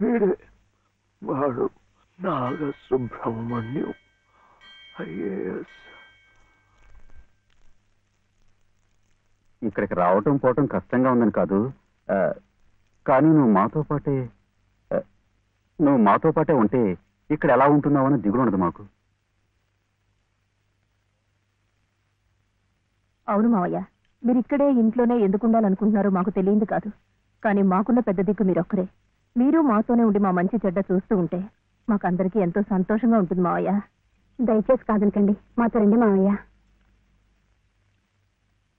వీడే వాడు నాగసుబ్రహ్మణ్యం IAS. ఇక్కడికి రావటం పోవటం కష్టంగా ఉందని కాదు, కానీ నువ్వు మాతో పాటే ఉంటే ఇక్కడ ఎలా ఉంటున్నావు అని దిగులు ఉండదు మాకు. అవును మావయ్య, మీరు ఇక్కడే ఇంట్లోనే ఎందుకు ఉండాలనుకుంటున్నారో మాకు తెలియదు కాదు. కానీ మాకున్న పెద్ద దిక్కు మీరొక్కరే. మీరు మాతోనే ఉండి మా మంచి చెడ్డ చూస్తూ ఉంటే మాకందరికీ ఎంతో సంతోషంగా ఉంటుంది మావయ్య. దయచేసి కాదనకండి, మాతో రండి మావయ్య.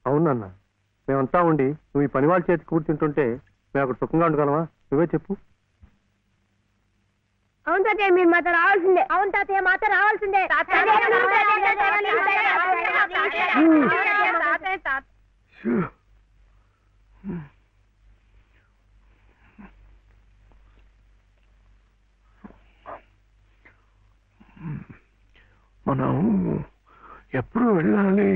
అవునన్న, మేమంతా ఉండి నువ్వు ఈ పని వాళ్ళ చేతి కూర్చుంటుంటే మేము అక్కడ సుఖంగా ఉండగలవా? నువ్వే చెప్పు. అవును తాతయ్య, మీరు మాతో రావాల్సిందే. అవును తాతయ్య, మాతో రావాల్సిందే. మనం ఎప్పుడు వెళ్ళాలి?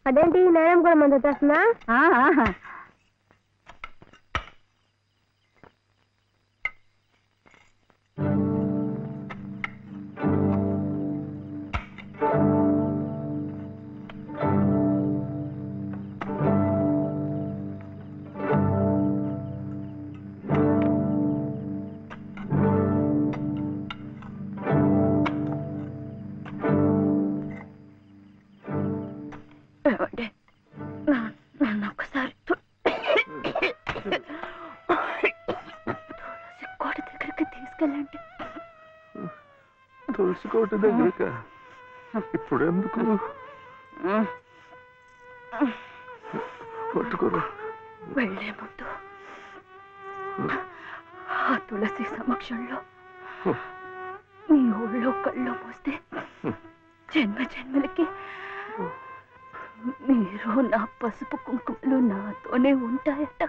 అదేంటి నేరం కూడా మంది వచ్చేస్తున్నా? ఒక్కసారి కోట దగ్గరికి తీసుకెళ్ళండి. తులసి కోట దగ్గరకా? ఇప్పుడు ఎందుకు? పట్టుకోరు. వెళ్లే ముందు ఆ తులసి సమక్షంలో మీ ఊళ్ళో కళ్ళు మూస్తే జన్మ జన్మలకి మీరు నా పసుపు కుంకుమలు నాతోనే ఉంటాయట.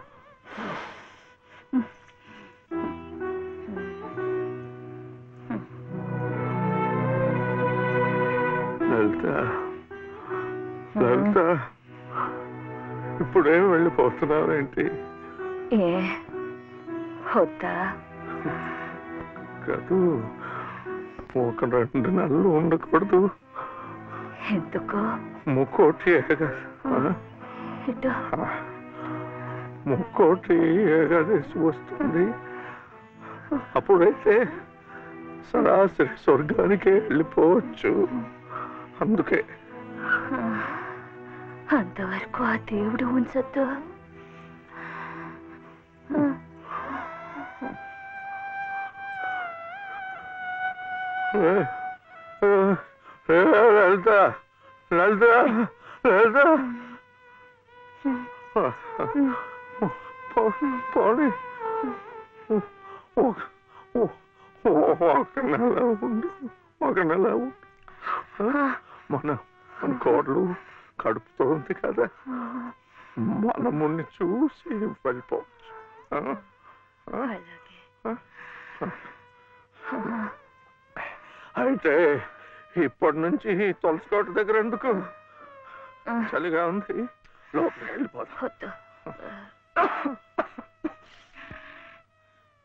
లలిత, ఇప్పుడేం వెళ్ళిపోతున్నావేంటి? ఏ వద్దా? కాదు, ఒక 2 నెలలు ఉండకూడదు. ఎందుకు? ముక్కోటి ముక్కోటి ఏకాదశి వస్తుంది. అప్పుడైతే సరాసరి స్వర్గానికే వెళ్ళిపోవచ్చు. అందుకే అంతవరకు ఆ దేవుడు ఉంచొద్దు. లలిత, లలిత, లలిత, పోనీ ఒక నెల ఉండు, ఒక నెల ఉండు. మన కోడలు కడుపుతోంది కదా, మనముని చూసి వెళ్ళిపోవచ్చు. అయితే ఇప్పటి నుంచి తులసి కోట దగ్గర ఎందుకు? చలిగా ఉంది, లోపలికి వెళ్ళిపోతా.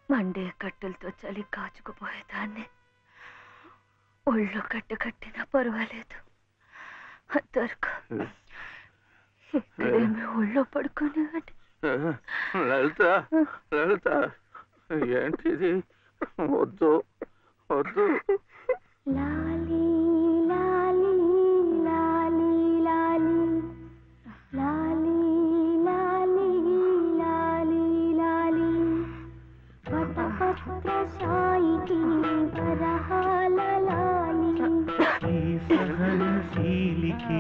మండే కట్టెలతో చలి కాచుకుపోయేదాన్ని. ఒళ్ళు కట్టినా పర్వాలేదు. అంతవరకు ఇక్కడేమి ఒళ్ళో పడుకునేవాడి. లలిత, లలిత, ఏంటిది? వద్దు వద్దు. లాలి లాలి లాలి లాలి లాలి లాలి లాలి లాలి పటపత్ర సాయికి వరహాల లాలి సహనశీలికి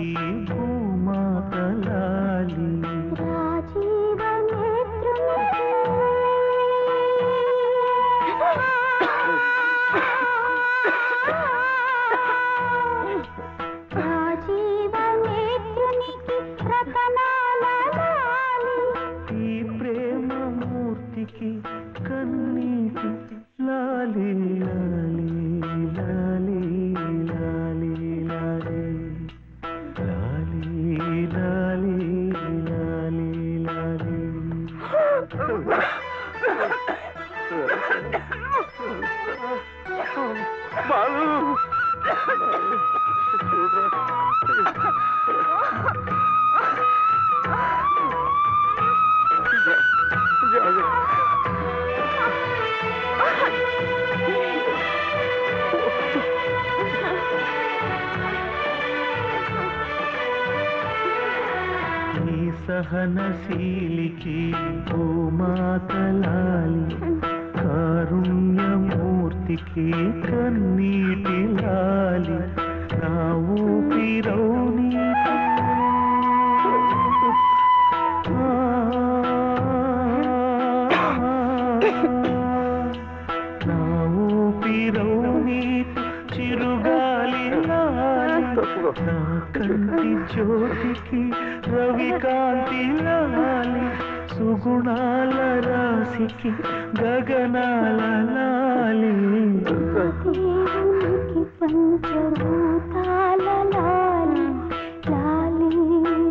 భూమాత లాలి రాజీవ నేత్రుని రాజీవ నేత్రునికి రతనాల లాలి లాలి లాలి లాలి లాలి లాలి లాలి లాలి లాలి. బాలు సహనశీలికి ఓ మాతలాలి కారుణ్యమూర్తికి కన్నీటి లాలి నా ఊపిరౌని నా ఊపిరౌని చిరుగాలి లాలి నా కంటి జ్యోతికి రవికాంతి లాలి సుగుణాల రాశికి గగనాల లాలి పంచభూతాల లాలి లాలి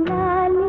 లాలి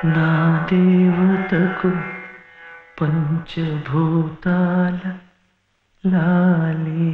నా దేవతకు పంచభూతాల లాలి